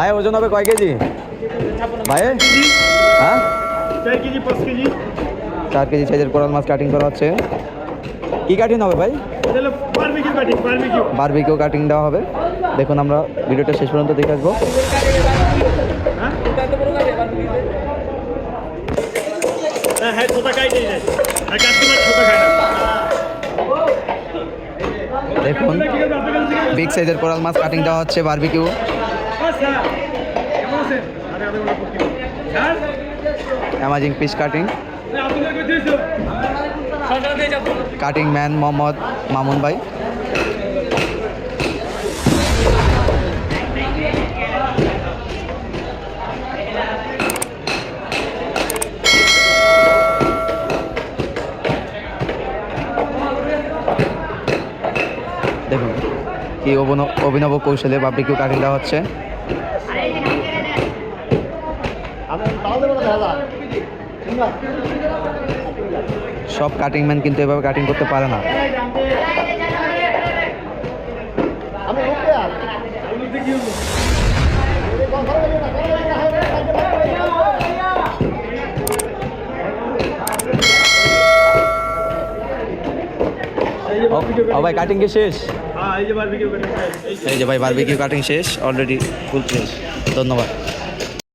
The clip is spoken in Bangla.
ভাই ওজন হবে কয় কেজি ভাই? হ্যাঁ 4 কেজি 5 কেজি 4 কেজি সাইজের কোরাল মাছ কাটিং করা হচ্ছে। কি কাটিং হবে ভাই? তাহলে বারবিকিউ কাটিং বারবিকিউ কাটিং দেওয়া হবে। দেখুন আমরা ভিডিওটা শেষ পর্যন্ত দেখে আসবো। হ্যাঁ হ্যাঁ ছোটা কাটে যায় আর কাস্টমার ছোটা খায় না। দেখুন বিগ সাইজের কোরাল মাছ কাটিং দেওয়া হচ্ছে বারবিকিউ। আচ্ছা কেমন আছেন? আরে আমি ওটা করতে স্যার অ্যামাজিং পিস কাটিং। আপনাদের কই দিয়েছো? সরকার দিয়ে যাব। কাটিং ম্যান মোহাম্মদ মামুন ভাই। দেখুন কি অভিনব কৌশলে বারবিকিউ কাটিং দেওয়া হচ্ছে। সব কাটিং ম্যান কিন্তু এভাবে কাটিং করতে পারে না। ও ভাই কাটিং কি শেষ? হ্যাঁ এই যে বারবিকিউ কাটিং এই যে ভাই বারবিকিউ কাটিং শেষ অলরেডি ফুল ফ্রেশ। ধন্যবাদ।